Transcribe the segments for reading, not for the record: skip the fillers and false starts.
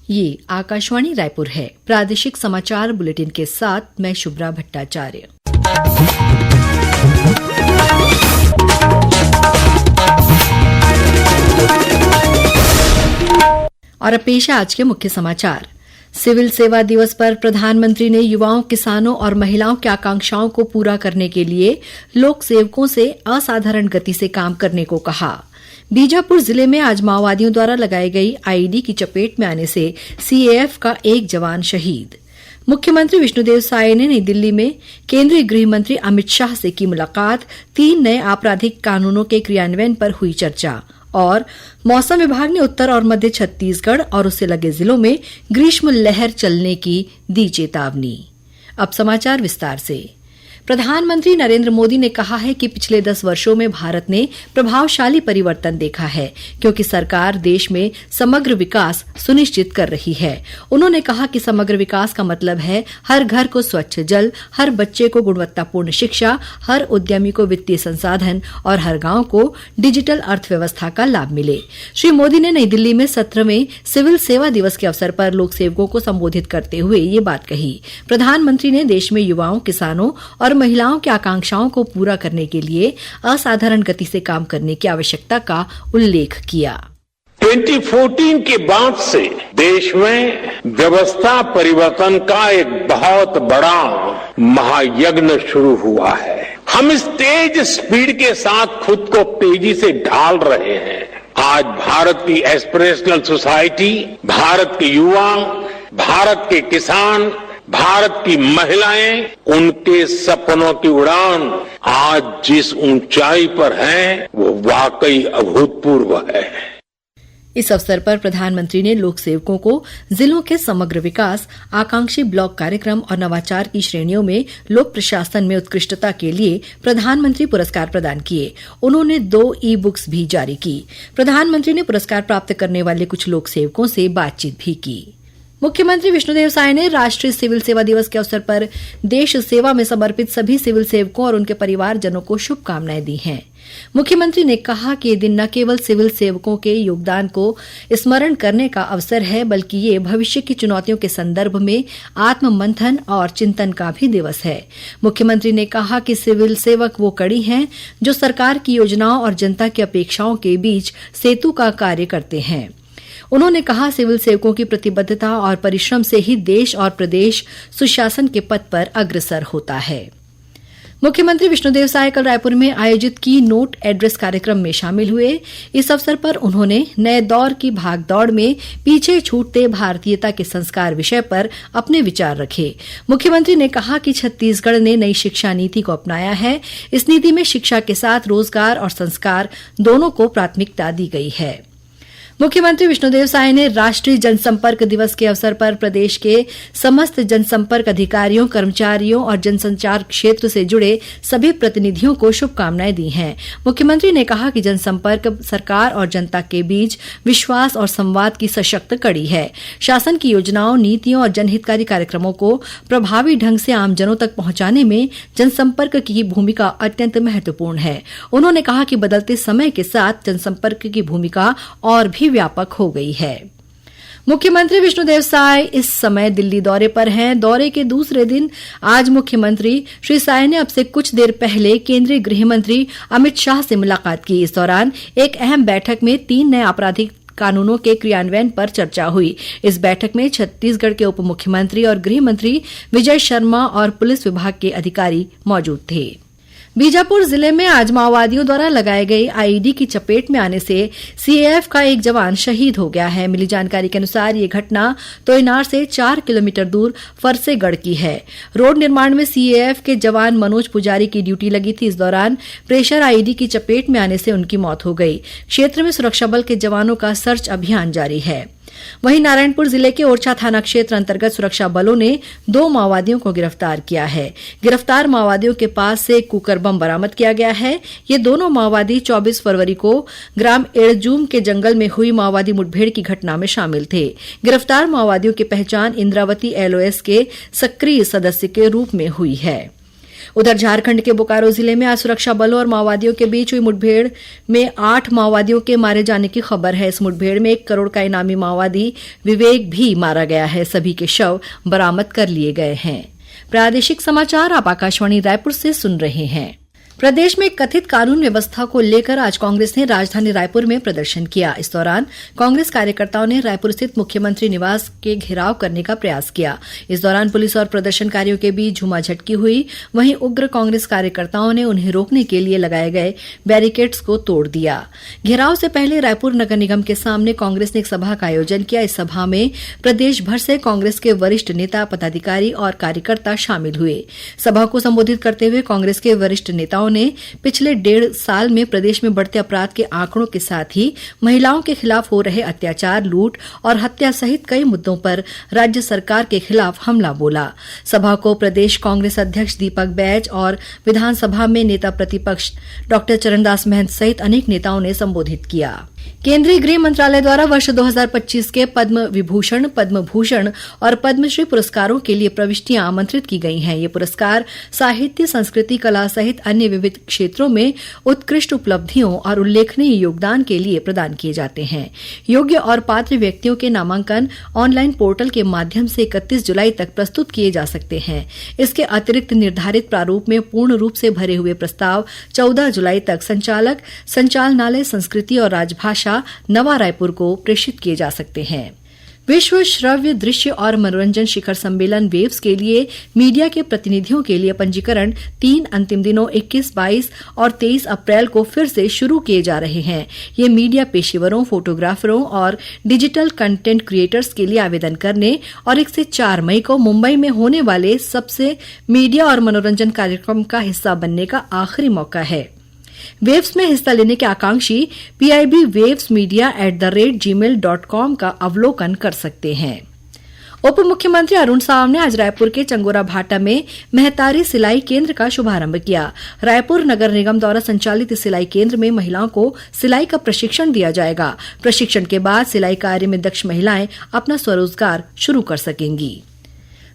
ये आकाशवाणी रायपुर है। प्रादेशिक समाचार बुलेटिन के साथ मैं शुभ्रा भट्टाचार्य। और अब पेश है आज के मुख्य समाचार। सिविल सेवा दिवस पर प्रधानमंत्री ने युवाओं, किसानों और महिलाओं की आकांक्षाओं को पूरा करने के लिए लोक सेवकों से असाधारण गति से काम करने को कहा। बीजापुर जिले में आज माओवादियों द्वारा लगाई गई आईईडी की चपेट में आने से सीएएफ का एक जवान शहीद। मुख्यमंत्री विष्णुदेव साय ने नई दिल्ली में केंद्रीय गृह मंत्री अमित शाह से की मुलाकात। 3 नए आपराधिक कानूनों के क्रियान्वयन पर हुई चर्चा। और मौसम विभाग ने उत्तर और मध्य छत्तीसगढ़ और उससे लगे जिलों में ग्रीष्म लहर चलने की दी चेतावनी। अब समाचार विस्तार से। प्रधानमंत्री नरेंद्र मोदी ने कहा है कि पिछले 10 वर्षों में भारत ने प्रभावशाली परिवर्तन देखा है, क्योंकि सरकार देश में समग्र विकास सुनिश्चित कर रही है। उन्होंने कहा कि समग्र विकास का मतलब है हर घर को स्वच्छ जल, हर बच्चे को गुणवत्तापूर्ण शिक्षा, हर उद्यमी को वित्तीय संसाधन और हर गांव को डिजिटल अर्थव्यवस्था का लाभ मिले। श्री मोदी ने नई दिल्ली में 17वें सिविल सेवा दिवस के अवसर पर लोक सेवकों को संबोधित करते हुए ये बात कही। प्रधानमंत्री ने देश में युवाओं, किसानों और महिलाओं की आकांक्षाओं को पूरा करने के लिए असाधारण गति से काम करने की आवश्यकता का उल्लेख किया। 2014 के बाद से देश में व्यवस्था परिवर्तन का एक बहुत बड़ा महायज्ञ शुरू हुआ है। हम इस तेज स्पीड के साथ खुद को तेजी से ढाल रहे हैं। आज भारत की एस्पिरेशनल सोसाइटी, भारत के युवा, भारत के किसान, भारत की महिलाएं, उनके सपनों की उड़ान आज जिस ऊंचाई पर है वो वाकई अभूतपूर्व है। इस अवसर पर प्रधानमंत्री ने लोक सेवकों को जिलों के समग्र विकास, आकांक्षी ब्लॉक कार्यक्रम और नवाचार की श्रेणियों में लोक प्रशासन में उत्कृष्टता के लिए प्रधानमंत्री पुरस्कार प्रदान किए। उन्होंने 2 ई-बुक्स भी जारी की। प्रधानमंत्री ने पुरस्कार प्राप्त करने वाले कुछ लोक सेवकों से बातचीत भी की। मुख्यमंत्री विष्णुदेव साय ने राष्ट्रीय सिविल सेवा दिवस के अवसर पर देश सेवा में समर्पित सभी सिविल सेवकों और उनके परिवारजनों को शुभकामनाएं दी हैं। मुख्यमंत्री ने कहा कि ये दिन न केवल सिविल सेवकों के योगदान को स्मरण करने का अवसर है, बल्कि ये भविष्य की चुनौतियों के संदर्भ में आत्म मंथन और चिंतन का भी दिवस है। मुख्यमंत्री ने कहा कि सिविल सेवक वो कड़ी हैं जो सरकार की योजनाओं और जनता की अपेक्षाओं के बीच सेतु का कार्य करते हैं। उन्होंने कहा, सिविल सेवकों की प्रतिबद्धता और परिश्रम से ही देश और प्रदेश सुशासन के पथ पर अग्रसर होता है। मुख्यमंत्री विष्णुदेव साय कल रायपुर में आयोजित की नोट एड्रेस कार्यक्रम में शामिल हुए। इस अवसर पर उन्होंने नए दौर की भागदौड़ में पीछे छूटते भारतीयता के संस्कार विषय पर अपने विचार रखे। मुख्यमंत्री ने कहा कि छत्तीसगढ़ ने नई शिक्षा नीति को अपनाया है। इस नीति में शिक्षा के साथ रोजगार और संस्कार दोनों को प्राथमिकता दी गई है। मुख्यमंत्री विष्णुदेव साय ने राष्ट्रीय जनसंपर्क दिवस के अवसर पर प्रदेश के समस्त जनसंपर्क अधिकारियों, कर्मचारियों और जनसंचार क्षेत्र से जुड़े सभी प्रतिनिधियों को शुभकामनाएं दी हैं। मुख्यमंत्री ने कहा कि जनसंपर्क सरकार और जनता के बीच विश्वास और संवाद की सशक्त कड़ी है। शासन की योजनाओं, नीतियों और जनहितकारी कार्यक्रमों को प्रभावी ढंग से आमजनों तक पहुंचाने में जनसंपर्क की भूमिका अत्यंत महत्वपूर्ण है। उन्होंने कहा कि बदलते समय के साथ जनसंपर्क की भूमिका और भी व्यापक हो गई है। मुख्यमंत्री विष्णुदेव साय इस समय दिल्ली दौरे पर हैं। दौरे के दूसरे दिन आज मुख्यमंत्री श्री साय ने अब से कुछ देर पहले केंद्रीय गृह मंत्री अमित शाह से मुलाकात की। इस दौरान एक अहम बैठक में 3 नए आपराधिक कानूनों के क्रियान्वयन पर चर्चा हुई। इस बैठक में छत्तीसगढ़ के उप मुख्यमंत्री और गृह मंत्री विजय शर्मा और पुलिस विभाग के अधिकारी मौजूद थे। बीजापुर जिले में आज माओवादियों द्वारा लगाई गई आईईडी की चपेट में आने से सीएएफ का एक जवान शहीद हो गया है। मिली जानकारी के अनुसार ये घटना तोयनार से 4 किलोमीटर दूर फरसेगढ़ की है। रोड निर्माण में सीएएफ के जवान मनोज पुजारी की ड्यूटी लगी थी। इस दौरान प्रेशर आईईडी की चपेट में आने से उनकी मौत हो गई। क्षेत्र में सुरक्षा बल के जवानों का सर्च अभियान जारी है। वहीं नारायणपुर जिले के ओरछा थाना क्षेत्र अंतर्गत सुरक्षा बलों ने 2 माओवादियों को गिरफ्तार किया है। गिरफ्तार माओवादियों के पास से कुकर बम बरामद किया गया है। ये दोनों माओवादी 24 फरवरी को ग्राम एड़जूम के जंगल में हुई माओवादी मुठभेड़ की घटना में शामिल थे। गिरफ्तार माओवादियों की पहचान इंद्रावती एलओएस के सक्रिय सदस्य के रूप में हुई है। उधर झारखंड के बोकारो जिले में आज सुरक्षा बलों और माओवादियों के बीच हुई मुठभेड़ में 8 माओवादियों के मारे जाने की खबर है। इस मुठभेड़ में 1 करोड़ का इनामी माओवादी विवेक भी मारा गया है। सभी के शव बरामद कर लिए गए हैं। प्रादेशिक समाचार आप आकाशवाणी रायपुर से सुन रहे हैं। प्रदेश में कथित कानून व्यवस्था को लेकर आज कांग्रेस ने राजधानी रायपुर में प्रदर्शन किया। इस दौरान कांग्रेस कार्यकर्ताओं ने रायपुर स्थित मुख्यमंत्री निवास के घेराव करने का प्रयास किया। इस दौरान पुलिस और प्रदर्शनकारियों के बीच झूमाझटकी हुई। वहीं उग्र कांग्रेस कार्यकर्ताओं ने उन्हें रोकने के लिए लगाए गए बैरिकेड्स को तोड़ दिया। घेराव से पहले रायपुर नगर निगम के सामने कांग्रेस ने एक सभा का आयोजन किया। इस सभा में प्रदेश भर से कांग्रेस के वरिष्ठ नेता, पदाधिकारी और कार्यकर्ता शामिल हुए। सभा को संबोधित करते हुए कांग्रेस के वरिष्ठ नेताओं ने पिछले 1.5 साल में प्रदेश में बढ़ते अपराध के आंकड़ों के साथ ही महिलाओं के खिलाफ हो रहे अत्याचार, लूट और हत्या सहित कई मुद्दों पर राज्य सरकार के खिलाफ हमला बोला। सभा को प्रदेश कांग्रेस अध्यक्ष दीपक बैज और विधानसभा में नेता प्रतिपक्ष डॉक्टर चरणदास महंत सहित अनेक नेताओं ने संबोधित किया। केंद्रीय गृह मंत्रालय द्वारा वर्ष 2025 के पद्म विभूषण, पद्म भूषण और पद्मश्री पुरस्कारों के लिए प्रविष्टियां आमंत्रित की गई हैं। ये पुरस्कार साहित्य, संस्कृति, कला सहित अन्य विविध क्षेत्रों में उत्कृष्ट उपलब्धियों और उल्लेखनीय योगदान के लिए प्रदान किए जाते हैं। योग्य और पात्र व्यक्तियों के नामांकन ऑनलाइन पोर्टल के माध्यम से 31 जुलाई तक प्रस्तुत किए जा सकते हैं। इसके अतिरिक्त निर्धारित प्रारूप में पूर्ण रूप से भरे हुए प्रस्ताव 14 जुलाई तक संचालक, संचालनालय संस्कृति और राजभाषा, नवा रायपुर को प्रेषित किए जा सकते हैं। विश्व श्रव्य दृश्य और मनोरंजन शिखर सम्मेलन वेव्स के लिए मीडिया के प्रतिनिधियों के लिए पंजीकरण 3 अंतिम दिनों 21, 22 और 23 अप्रैल को फिर से शुरू किए जा रहे हैं। ये मीडिया पेशेवरों, फोटोग्राफरों और डिजिटल कंटेंट क्रिएटर्स के लिए आवेदन करने और 1 से 4 मई को मुंबई में होने वाले सबसे मीडिया और मनोरंजन कार्यक्रम का हिस्सा बनने का आखिरी मौका है। वेव्स में हिस्सा लेने के आकांक्षी pibwavesmedia@gmail.com का अवलोकन कर सकते हैं। उप मुख्यमंत्री अरुण साव ने आज रायपुर के चंगोरा भाटा में मेहतारी सिलाई केंद्र का शुभारंभ किया। रायपुर नगर निगम द्वारा संचालित इस सिलाई केंद्र में महिलाओं को सिलाई का प्रशिक्षण दिया जाएगा। प्रशिक्षण के बाद सिलाई कार्य में दक्ष महिलाएं अपना स्वरोजगार शुरू कर सकेंगी।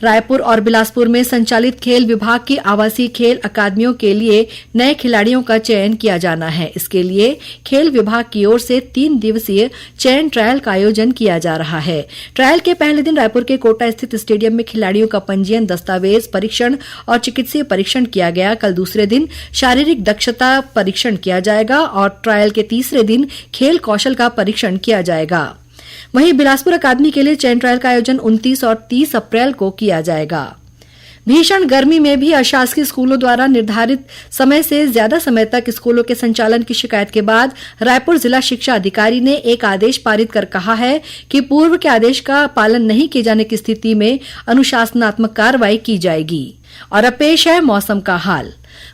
रायपुर और बिलासपुर में संचालित खेल विभाग की आवासीय खेल अकादमियों के लिए नए खिलाड़ियों का चयन किया जाना है। इसके लिए खेल विभाग की ओर से 3 दिवसीय चयन ट्रायल का आयोजन किया जा रहा है। ट्रायल के पहले दिन रायपुर के कोटा स्थित स्टेडियम में खिलाड़ियों का पंजीयन, दस्तावेज परीक्षण और चिकित्सीय परीक्षण किया गया। कल दूसरे दिन शारीरिक दक्षता परीक्षण किया जाएगा और ट्रायल के तीसरे दिन खेल कौशल का परीक्षण किया जाएगा। वहीं बिलासपुर अकादमी के लिए चयन ट्रायल का आयोजन 29 और 30 अप्रैल को किया जाएगा। भीषण गर्मी में भी अशासकीय स्कूलों द्वारा निर्धारित समय से ज्यादा समय तक स्कूलों के संचालन की शिकायत के बाद रायपुर जिला शिक्षा अधिकारी ने एक आदेश पारित कर कहा है कि पूर्व के आदेश का पालन नहीं किए जाने की स्थिति में अनुशासनात्मक कार्रवाई की जाएगी। और अब पेश है मौसम का हाल।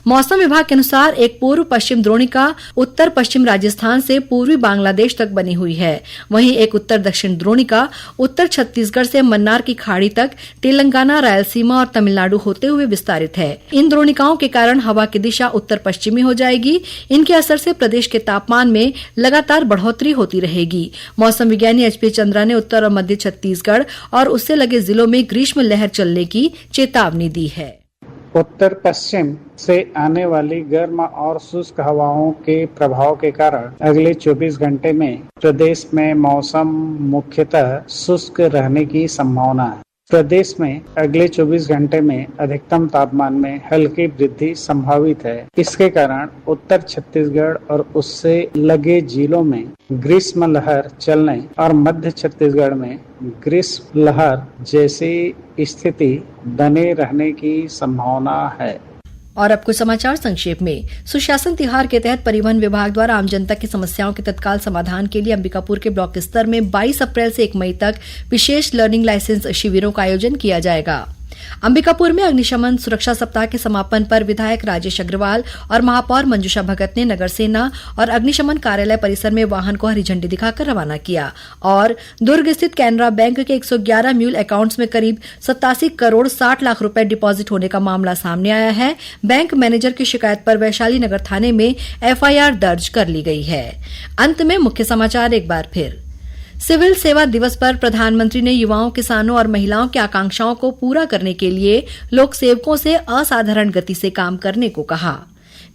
मौसम विभाग के अनुसार एक पूर्व पश्चिम द्रोणिका उत्तर पश्चिम राजस्थान से पूर्वी बांग्लादेश तक बनी हुई है। वहीं एक उत्तर दक्षिण द्रोणिका उत्तर छत्तीसगढ़ से मन्नार की खाड़ी तक तेलंगाना, रायलसीमा और तमिलनाडु होते हुए विस्तारित है। इन द्रोणिकाओं के कारण हवा की दिशा उत्तर पश्चिमी हो जाएगी। इनके असर से प्रदेश के तापमान में लगातार बढ़ोतरी होती रहेगी। मौसम विज्ञानी एचपी चंद्रा ने उत्तर और मध्य छत्तीसगढ़ और उससे लगे जिलों में ग्रीष्म लहर चलने की चेतावनी दी है। उत्तर पश्चिम से आने वाली गर्म और शुष्क हवाओं के प्रभाव के कारण अगले 24 घंटे में प्रदेश में मौसम मुख्यतः शुष्क रहने की संभावना है। प्रदेश में अगले 24 घंटे में अधिकतम तापमान में हल्की वृद्धि संभावित है। इसके कारण उत्तर छत्तीसगढ़ और उससे लगे जिलों में ग्रीष्म लहर चलने और मध्य छत्तीसगढ़ में ग्रीष्म लहर जैसी स्थिति बने रहने की संभावना है। और अब कुछ समाचार संक्षेप में। सुशासन तिहार के तहत परिवहन विभाग द्वारा आम जनता की समस्याओं के तत्काल समाधान के लिए अंबिकापुर के ब्लॉक स्तर में 22 अप्रैल से 1 मई तक विशेष लर्निंग लाइसेंस शिविरों का आयोजन किया जाएगा। अंबिकापुर में अग्निशमन सुरक्षा सप्ताह के समापन पर विधायक राजेश अग्रवाल और महापौर मंजुषा भगत ने नगर सेना और अग्निशमन कार्यालय परिसर में वाहन को हरी झंडी दिखाकर रवाना किया। और दुर्ग स्थित कैनरा बैंक के 111 म्यूल अकाउंट्स में करीब 87 करोड़ 60 लाख रुपए डिपॉजिट होने का मामला सामने आया है। बैंक मैनेजर की शिकायत पर वैशाली नगर थाने में एफआईआर दर्ज कर ली गई है। अंत में मुख्य समाचार एक बार फिर। सिविल सेवा दिवस पर प्रधानमंत्री ने युवाओं, किसानों और महिलाओं की आकांक्षाओं को पूरा करने के लिए लोक सेवकों से असाधारण गति से काम करने को कहा।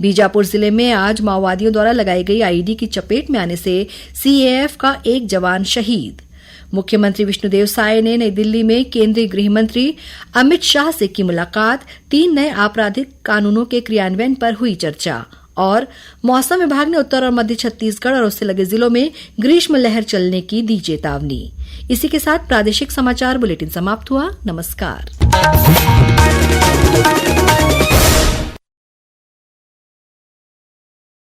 बीजापुर जिले में आज माओवादियों द्वारा लगाई गई आईईडी की चपेट में आने से सीएएफ का एक जवान शहीद। मुख्यमंत्री विष्णुदेव साय ने नई दिल्ली में केंद्रीय गृह मंत्री अमित शाह से की मुलाकात। 3 नए आपराधिक कानूनों के क्रियान्वयन पर हुई चर्चा। और मौसम विभाग ने उत्तर और मध्य छत्तीसगढ़ और उससे लगे जिलों में ग्रीष्म लहर चलने की दी चेतावनी। इसी के साथ प्रादेशिक समाचार बुलेटिन समाप्त हुआ। नमस्कार।